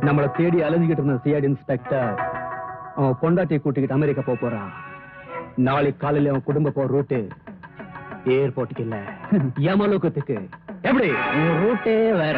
நம்மளை தேடி அலைஞ்சிக்கிட்டு இருந்த சிஐடி இன்ஸ்பெக்டர் அவன் பொண்டாட்டியை கூட்டிக்கிட்டு அமெரிக்கா போறான். நாளைக்கு காலையில அவன் குடும்ப போற ரூட்டு ஏர்போர்ட்டுக்கு இல்ல, யமலோகத்துக்கு. எப்படி ரூட்டே வேற.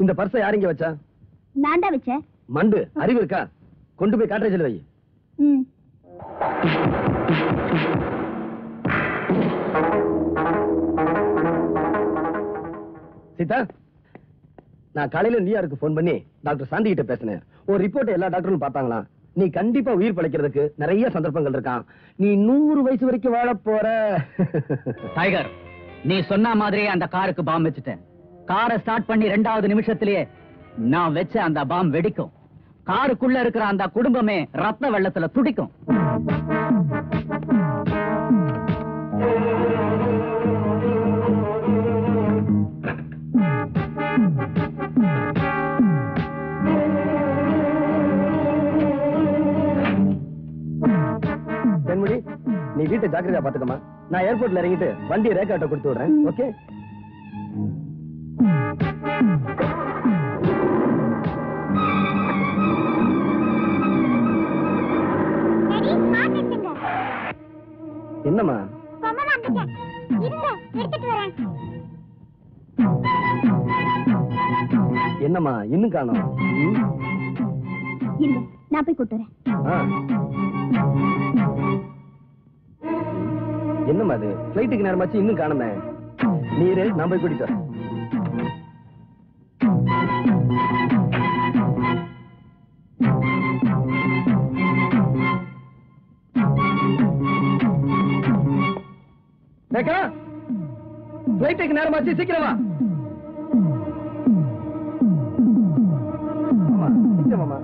இந்த பர்ஸை யாரிங்க வச்சா? நான் தான் வச்சேன். மண்டு அறிவு இருக்கா? கொண்டு போய் காட்ரேஜ்ல வை. சீதா, நான் காலையில நியூயார்க்கு போன் பண்ணி டாக்டர் சாந்தி கிட்ட பேசினேன். ஒரு ரிப்போர்ட் எல்லா டாக்டரும் பார்த்தாங்களா, நீ கண்டிப்பா உயிர் பிழைக்கிறதுக்கு நிறைய சந்தர்ப்பங்கள் இருக்கான். நீ 100 வயசு வரைக்கும் வாழ போற. டைகர், நீ சொன்ன மாதிரியே அந்த காருக்கு பாம் வச்சுட்டேன். காரை ஸ்டார்ட் பண்ணி 2வது நிமிஷத்திலேயே நான் வச்ச அந்த பாம் வெடிக்கும். காருக்குள்ள இருக்கிற அந்த குடும்பமே ரத்த வெள்ளத்துல துடிக்கும். தென்முடி, நீ வீட்டை ஜாக்கிரதையா பாத்துக்கமா. நான் ஏர்போர்ட்ல இறங்கிட்டு வண்டியை ரேக்காட்ட கொடுத்து விடுறேன். ஓகே? என்னம்மா? என்னம்மா இன்னும் காணோம்? இல்ல, நான் போய் கூட்டு வரேன். என்னம்மா அது? பிளைட்டுக்கு நேரமாச்சு இன்னும் காணுமே. நீரு நான் போய் கூட்டிட்டு வரேன். பிளைட்டுக்கு நேரமாச்சு, சீக்கிரமா. சீக்கிரமா.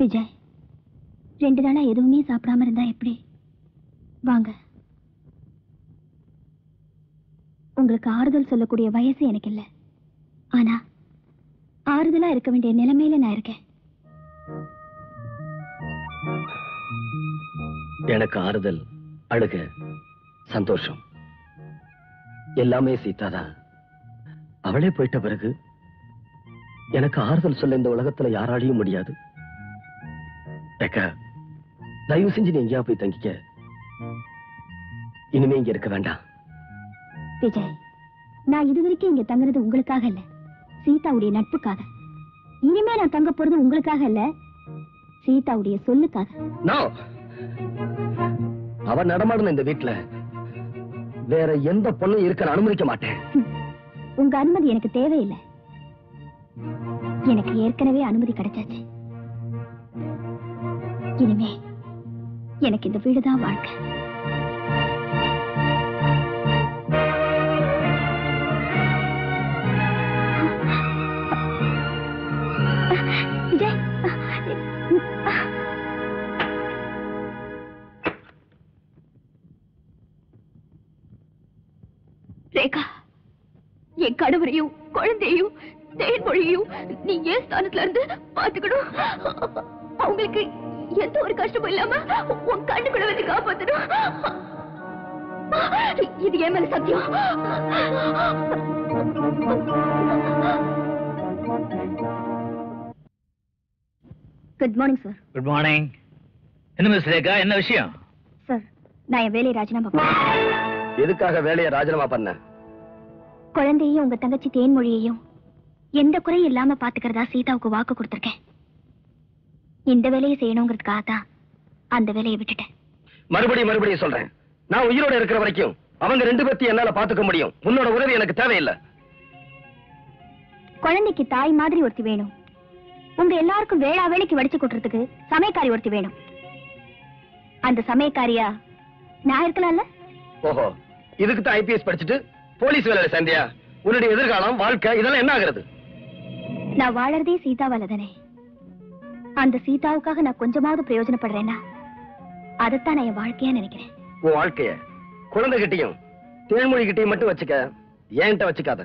விஜய், 2 நாளா எதுவுமே சாப்பிடாம இருந்தா எப்படி? வாங்க. உங்களுக்கு ஆறுதல் சொல்லக்கூடிய வயசு எனக்கு இல்ல, ஆனா ஆறுதலா இருக்க வேண்டிய நிலைமையில நான் இருக்கேன். எனக்கு ஆறுதல், அழுக, சந்தோஷம் எல்லாமே சீதாதான். அவளே போயிட்ட பிறகு எனக்கு ஆறுதல் சொல்ல இந்த உலகத்துல யாராலையும் முடியாது. தயவு செஞ்சு நீ எங்கேயா போய் தங்கிக்க. இனிமே இங்க இருக்க வேண்டாம். விஜய், நான் இதுவரைக்கும் இங்க தங்குறது உங்களுக்காக இல்ல, சீதாவுடைய நட்புக்காக. இனிமே நான் தங்க போறது உங்களுக்காக இல்ல, சீதாவுடைய சொல்லுக்காக. அவ நடமாடுன இந்த வீட்டுல வேற எந்த பொண்ணும் இருக்க அனுமதிக்க மாட்டேன். உங்க அனுமதி எனக்கு தேவையில்லை. எனக்கு ஏற்கனவே அனுமதி கிடைச்சாச்சு. இனிமே எனக்கு இந்த வீடுதான் வாழ்க்கை. விஜய், ரேகா, என் கணவரையும் குழந்தையும் தேன்மொழியும் நீ ஏன் ஸ்தானத்துல இருந்து பாத்துக்கணும். அவங்களுக்கு எந்த ஒரு கஷ்டமும் இல்லாம உன் கண்ணுக்குள்ள வந்து காப்பாத்தணும். இது ஏன் மேல சத்தியம். Good morning sir. Good morning. என்ன மிஸ் ரேகா, என்ன விஷயம்? சார், நான் என் வேலையை ராஜினாமா பண்ணேன். எதுக்காக வேலையை ராஜினாமா பண்ண? குழந்தையும் உங்க தங்கச்சி தேன்மொழியையும் எந்த குறையும் இல்லாம பாத்துக்கிறதா சீதாவுக்கு வாக்கு கொடுத்திருக்கேன். இந்த வேலையை செய்யணுங்கிறதுக்காக தான் அந்த வேலையை விட்டுட்டேன். மறுபடியும் சொல்றேன், நான் உயிரோட இருக்கிற வரைக்கும் அவங்க 2 பேர்த்தையும் என்னால பாத்துக்க முடியும். உன்னோட உதவி எனக்கு தேவையில்லை. குழந்தைக்கு தாய் மாதிரி ஒருத்தி வேணும். உங்க எல்லாருக்கும் வேளா வேலைக்கு வடிச்சு கொட்டுறதுக்கு சமயக்காரி ஒருத்தி வேணும். அந்த சமயக்காரியா நான் இருக்கலாம்ல? ஓஹோ, இதுக்கு தான் ஐபிஎஸ் படிச்சுட்டு போலீஸ் வேலையில சேர்ந்தியா? உன்னுடைய எதிர்காலம், வாழ்க்கை இதெல்லாம் என்ன ஆகுறது? நான் வாழறதே சீதாவால தானே. அந்த சீதாவுக்காக நான் கொஞ்சமாவது பிரயோஜனப்படுறேன்னா அதைத்தான் நான் என் வாழ்க்கையா நினைக்கிறேன். உன் வாழ்க்கைய குழந்தை கிட்டையும் தேன்மொழி கிட்டையும் மட்டும் வச்சுக்க, என்கிட்ட வச்சுக்காத.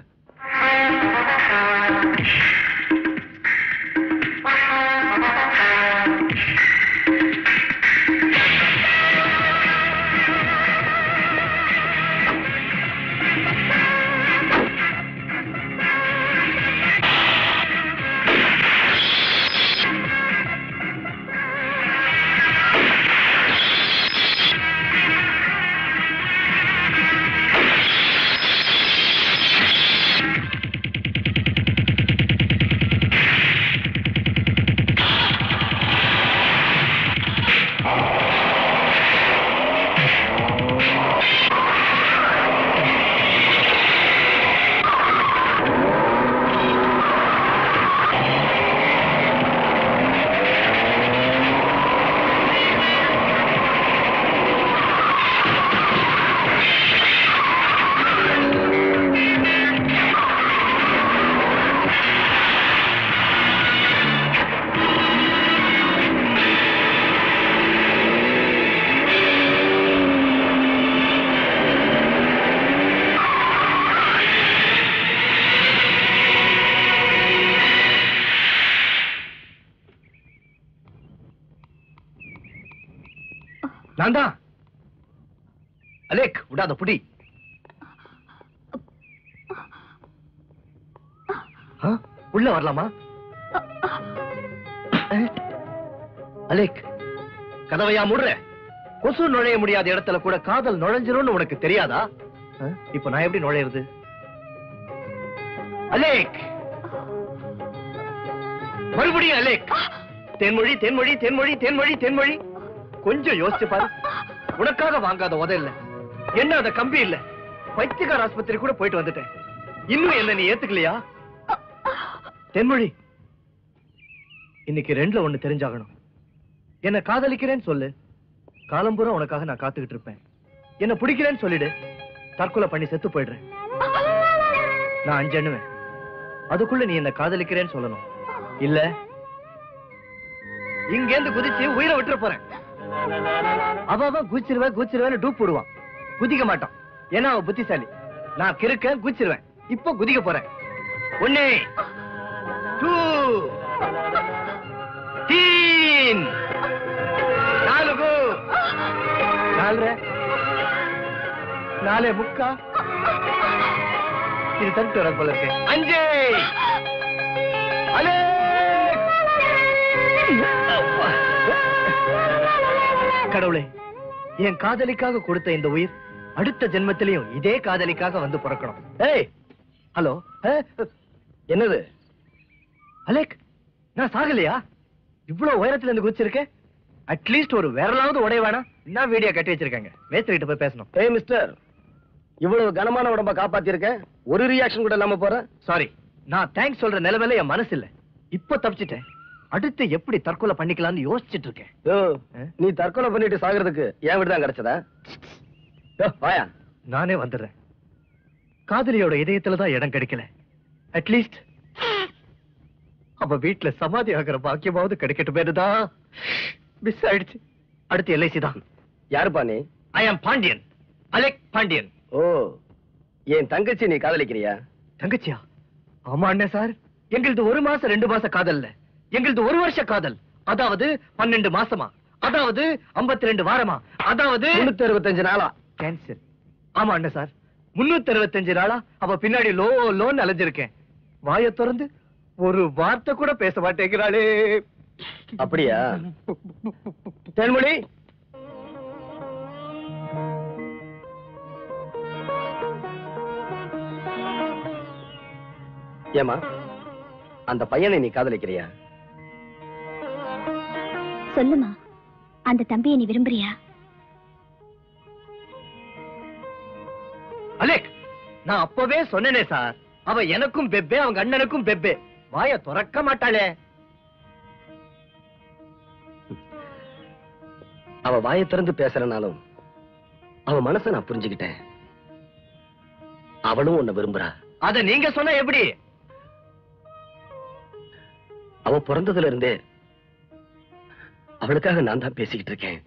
நான்தான். அலேக், விடாத புடி. உள்ள வரலாமா? அலேக், கதவையா மூடுற? கொசு நுழைய முடியாத இடத்துல கூட காதல் நுழைஞ்சிரும்னு உனக்கு தெரியாதா? இப்ப நான் எப்படி நுழையிறது? அலேக், மறுபடியும் அலேக். தேன்மொழி, தேன்மொழி, தேன்மொழி, தேன்மொழி, தேன்மொழி. கொஞ்சம் யோசிச்சு பாரு. உனக்காக வாங்காத உத இல்ல, என்ன அத கம்பி இல்ல, பைத்தியக்கார ஆஸ்பத்திரி கூட போயிட்டு வந்துட்டேன். இன்னும் என்ன நீ ஏத்துக்கலையா? தென்மொழி, இன்னைக்கு 2ல 1 தெரிஞ்சாகணும். என்ன காதலிக்கிறேன்னு சொல்லு, காலம்பூரா உனக்காக நான் காத்துக்கிட்டு இருப்பேன். என்ன பிடிக்கிறேன்னு சொல்லிடு, தற்கொலை பண்ணி செத்து போயிடுறேன். நான் 5 எண்ணுவேன், அதுக்குள்ள நீ என்ன காதலிக்கிறேன்னு சொல்லணும். இல்ல இங்கேந்து குதிச்சு உயிரை விட்டுற போறேன். அவன் குதிச்சிருவேன்னு டூப் போடுவான், குதிக்க மாட்டான். ஏன்னா அவன் புத்திசாலி. நான் கிறுக்க குதிச்சிருவேன். இப்போ குதிக்க போறேன். 1 2 3 4 4 4 முக்கா. இது தட்டு வர போல இருக்கு. 5 அலே. கடவுளே, என் காதலிக்காக கொடுத்த இந்த உயிர் அடுத்த ஜென்மத்திலையும் இதே காதலிக்காக வந்து பிறக்கணும். ஏய், ஹலோ, என்னது அலேக்? நான் சாகலையா? இவ்வளவு உயரத்துல இருந்து குதிச்சிருக்கேன். அட்லீஸ்ட் ஒரு விரலாவது உடைய வேணாம். என்ன வீடியோ கட்டி வச்சிருக்காங்க, மேஸ்திரிகிட்ட போய் பேசணும். ஏய் மிஸ்டர், இவ்வளவு கனமான உடம்ப காப்பாத்திருக்கேன், ஒரு ரியாக்ஷன் கூட இல்லாம போற. சாரி, நான் தேங்க்ஸ் சொல்ற நிலைமையில என் மனசு இல்ல. இப்ப தப்பிச்சிட்டேன். அடுத்து எப்படி தற்கொலை பண்ணிக்கலாம்னு யோசிச்சுட்டு இருக்கேன். நீ தற்கொலை பண்ணிட்டு சாகிறதுக்கு என் வீடு தான் கிடைச்சதா? வாயா. நானே வந்துடுறேன். காதலியோட இதயத்துலதான் இடம் கிடைக்கல. அட்லீஸ்ட் அவ வீட்டுல சமாதி ஆகிற பாக்கியமாவது கிடைக்கட்டும். மிஸ் ஆயிடுச்சு. அடுத்து எல்ஐசி தான். யாருப்பா நீ? ஐ ஆம் பாண்டியன், அலெக் பாண்டியன். ஓ, என் தங்கச்சி நீ காதலிக்கிறியா? தங்கச்சியா? ஆமா அண்ணே சார். எங்களது 1 மாசம் 2 மாச காதல்ல, எங்களது 1 வருஷ காதல். அதாவது 12 மாசமா, அதாவது 52 வாரமா, அதாவது 365 நாளா. கேன்சர். ஆமா அண்ணே சார், 365 நாளா அவ பின்னாடி லோன்னு அலைஞ்சிருக்கேன். வாயை திறந்து ஒரு வார்த்தை கூட பேச மாட்டேங்கிறாளே. அப்படியா? தேன்மொழி, ஏமா அந்த பையனை நீ காதலிக்கிறியா? சொல்லுமா, அந்த தம்பியை நீ விரும்புறியா? அலெக், நான் அப்பவே சொன்னேனே சார், அவ எனக்கும் பெப்பே, அவங்க அண்ணனுக்கும் பெப்பே. வாயை திறக்க மாட்டாளே. அவ வாயை திறந்து பேசுறனாலும் அவ மனச நான் புரிஞ்சுக்கிட்டேன். அவளும் உன்னை விரும்புறா. அத நீங்க சொன்ன எப்படி? அவ பிறந்ததுல இருந்தே அவளுக்காக நான் தான் பேசிக்கிட்டு இருக்கேன்.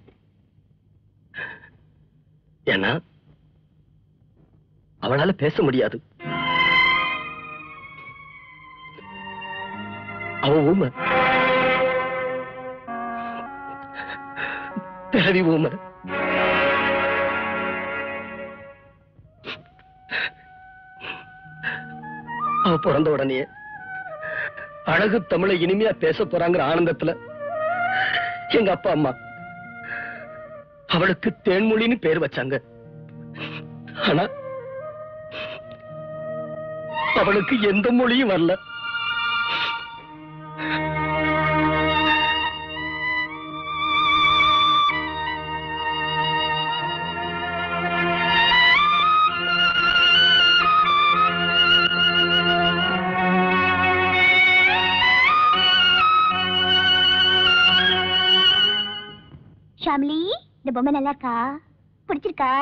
ஏன்னா அவளால பேச முடியாது. அவ ஊமை, பிறவி ஊமை. அவ பிறந்த உடனே அழகு தமிழை இனிமையா பேச போறாங்கிற ஆனந்தத்துல எங்க அப்பா அம்மா அவளுக்கு தேன்மொழின்னு பேர் வச்சாங்க. ஆனா அவளுக்கு எந்த மொழியும் வரல. ஷாம்லி, இந்த பொம்மை நல்லா இருக்கா? பிடிச்சிருக்கா?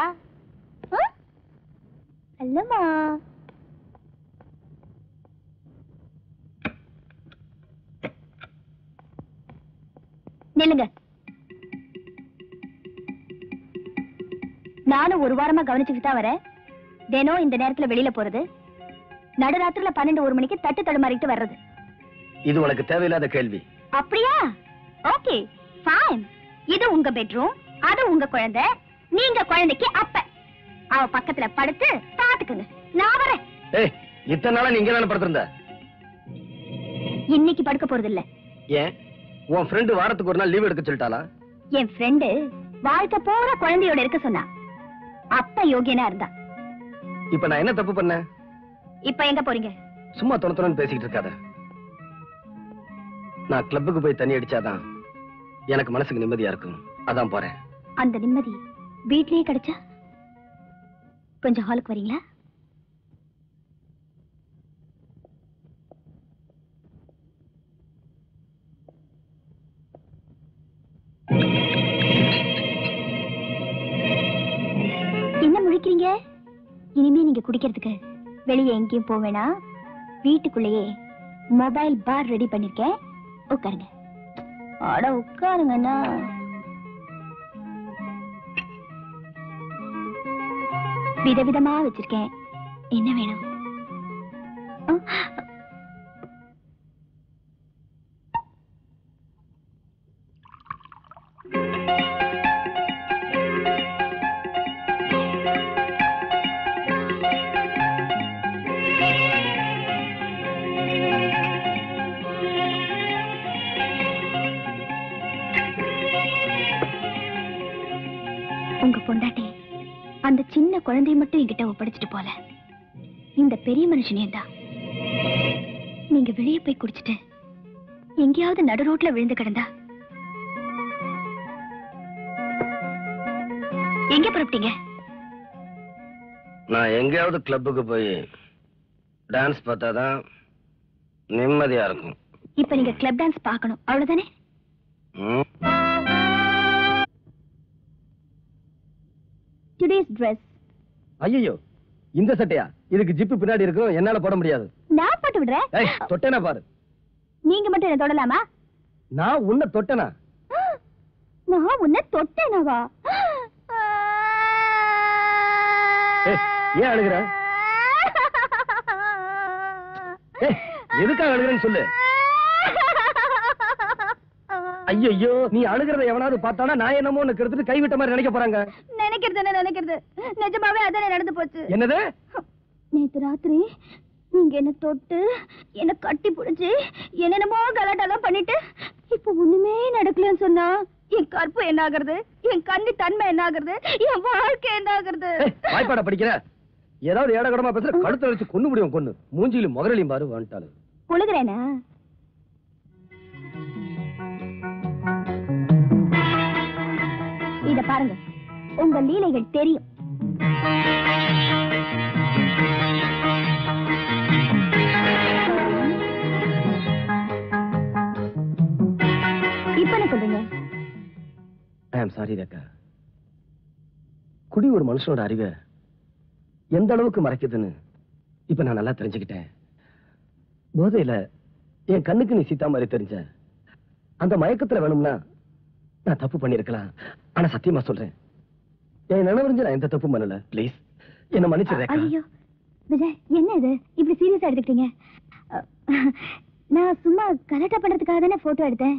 அல்லம்மா, நில்லுங்க. நானும் ஒரு வாரமா கவனிச்சுட்டு தான் வரேன். தினம் இந்த நேரத்துல வெளியில போறது, நடுராத்திரில 12-1 மணிக்கு தட்டு தடுமாறிட்டு வர்றது. இது உனக்கு தேவையில்லாத கேள்வி. அப்படியா? Okay fine. இது உங்க பெட்ரூம், அது உங்க குழந்தை, நீங்க குழந்தைக்கு அப்ப. அவ பக்கத்துல படுத்து பாத்துக்குங்க. நான் வரேன். ஏய், இத்தனை நாளா நீங்க தானே படுத்திருந்த? இன்னைக்கு படுக்க போறது இல்ல. ஏன், உன் ஃப்ரெண்டு வாரத்துக்கு ஒரு நாள் லீவ் எடுக்க சொல்லிட்டாளா? என் ஃப்ரெண்டு வாழ்க்கை பூரா குழந்தையோட இருக்க சொன்னா. அப்ப யோகியனா இருந்தா. இப்ப நான் என்ன தப்பு பண்ணேன்? இப்ப எங்க போறீங்க? சும்மா தொண பேசிக்கிட்டு இருக்காத. நான் கிளப்புக்கு போய் தண்ணி அடிச்சாதான் எனக்கு மனசுக்கு நிம்மதியா இருக்கும். அதான் போறேன். அந்த நிம்மதி வீட்லயே கிடைச்சா கொஞ்சம் ஹாலுக்கு வரீங்களா? என்ன முழிக்கிறீங்க? இனிமே நீங்க குடிக்கிறதுக்கு வெளியே எங்கேயும் போவேனா, வீட்டுக்குள்ளேயே மொபைல் பார் ரெடி பண்ணிருக்கேன். உட்காருங்க. அட உட்காருங்கண்ணா. விதவிதமா வச்சிருக்கேன். என்ன வேணும்? உங்க பொண்டாட்டி அந்த சின்ன குழந்தைய மட்டும் என்கிட்ட ஒப்படைச்சிட்டு போல. இந்த பெரிய மனுஷனே தான். நீங்க வெளியே போய் குடிச்சிட்டு எங்கேயாவது நடு ரோட்ல விழுந்து கிடந்தா எங்க புறப்பட்டீங்க? நான் எங்கேயாவது கிளப்புக்கு போய் டான்ஸ் பார்த்தாதான் நிம்மதியா இருக்கும். இப்ப நீங்க கிளப் டான்ஸ் பார்க்கணும், அவ்வளவுதானே? Today's dress. ஐயோ, இந்த சட்டையா? இதுக்கு ஜிப்பு பின்னாடி இருக்கும், என்னால போட முடியாது. நான் போட்டு விடுறேன். தொட்டேனா பாரு. நீங்க மட்டும் என்ன தொடலாமா? நான் உன்னை தொட்டனா? நான் உன்னை தொட்டேனாவா? ஏன் அழுகுற? எதுக்காக அழுகுறேன்னு சொல்லு. ஐயோ, நீ அழுகிறத எவனாவது பார்த்தானா நான் என்னமோ உனக்கு எடுத்துட்டு கைவிட்ட மாதிரி நினைக்க போறாங்க. நினைக்கிறது நிஜமாவே அதானே நடந்து போச்சு. என்னது? நேத்து ராத்திரி நீங்க என்ன தொட்டு என்ன கட்டி பிடிச்சு என்னென்னமோ கலாட்டெல்லாம் பண்ணிட்டு இப்ப ஒண்ணுமே நடக்கலன்னு சொன்னா என் கற்பு என்ன ஆகுறது, என் கண்ணு தன்மை என்ன ஆகுறது, என் வாழ்க்கை என்ன ஆகுறது? வாய்ப்பாட படிக்கிற ஏதாவது ஏடகடமா பேசுற கழுத்துல வச்சு கொண்டு முடியும். கொண்டு மூஞ்சியிலும் முகரலையும் பாரு வந்துட்டாரு. புழுகிறேனா? இத பாருங்க, உங்க லீலைகள் தெரியும். இப்ப என்ன சொல்றீங்க? ஐ ஆம் சாரி ரேகா. குடி ஒரு மனுஷனோட அறிவை எந்த அளவுக்கு மறைக்குதுன்னு இப்ப நான் நல்லா தெரிஞ்சுக்கிட்டேன். போதையில என் கண்ணுக்கு நீ சீதா மாதிரி தெரிஞ்ச அந்த மயக்கத்துல வேணும்னா நான் தப்பு பண்ணிருக்கலாம். ஆனா சத்தியமா சொல்றேன், என் நினைவறிஞ்சு நான் எந்த தப்பும் பண்ணல. பிளீஸ் என்ன மன்னிச்சிடுறேன். ஐயோ விஜய், என்ன இது இப்படி சீரியஸா எடுத்துக்கிட்டீங்க? நான் சும்மா கலாட்டா பண்றதுக்காக தானே போட்டோ எடுத்தேன்.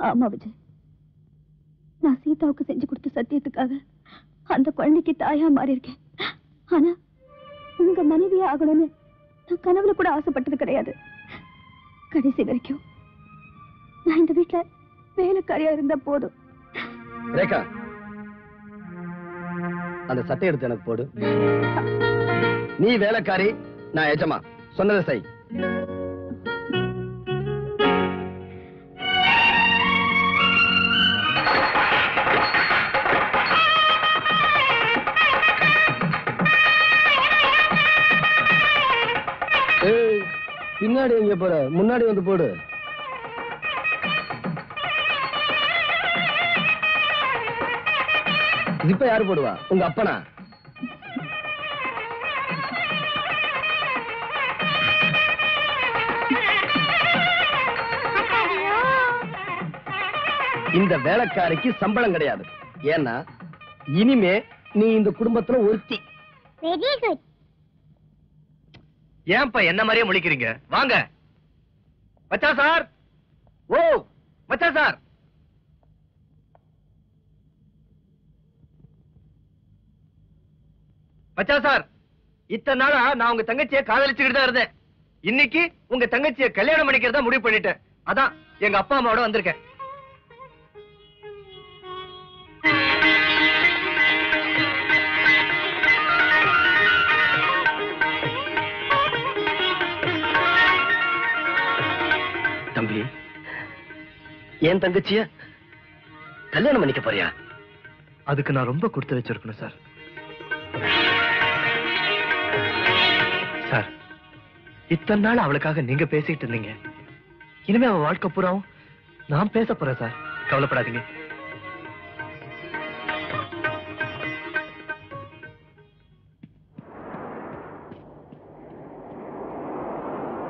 ஆமா விஜய், நான் சீதாவுக்கு செஞ்சு கொடுத்த சத்தியத்துக்காக அந்த குழந்தைக்கு தாயா மாறி இருக்கேன். ஆனா உங்க மனைவியா ஆகணும்னு நான் கனவுல கூட ஆசைப்பட்டது கிடையாது. கடைசி வரைக்கும் நான் இந்த வீட்டுல வேலைக்காரியா இருந்தா போதும். ரேகா, அந்த சட்டை எடுத்து எனக்கு போடு. நீ வேலைக்காரி, நான் எஜமா. சொன்னதை செய். பின்னாடி எங்க போற? முன்னாடி வந்து போடு. இப்ப யாரு போடுவா? உங்க அப்பனா? இந்த வேலைக்காரிக்கு சம்பளம் கிடையாது. ஏன்னா இனிமே நீ இந்த குடும்பத்துல ஒருத்தி. Very good. ஏன்பா என்ன மாதிரியே முழிக்கிறீங்க? வாங்க. மச்சா சார். ஓ மச்சா சார். மச்சா சார், இத்தனை நாளா நான் உங்க தங்கச்சியை காதலிச்சுக்கிட்டு தான் இருந்தேன். இன்னைக்கு உங்க தங்கச்சியை கல்யாணம் பண்ணிக்கிறதா முடிவு பண்ணிட்டேன். அதான் எங்க அப்பா அம்மாவோட வந்திருக்கேன். தம்பி, என் தங்கச்சிய கல்யாணம் பண்ணிக்க போறியா? அதுக்கு நான் ரொம்ப கொடுத்து வச்சிருக்கணும் சார். சார், இத்தனை நாள் அவளுக்காக நீங்க பேசிட்டு இருந்தீங்க. இனிமே அவ வாழ்க்கை பூராவும் நான் பேச போறேன் சார். கவலைப்படாதீங்க.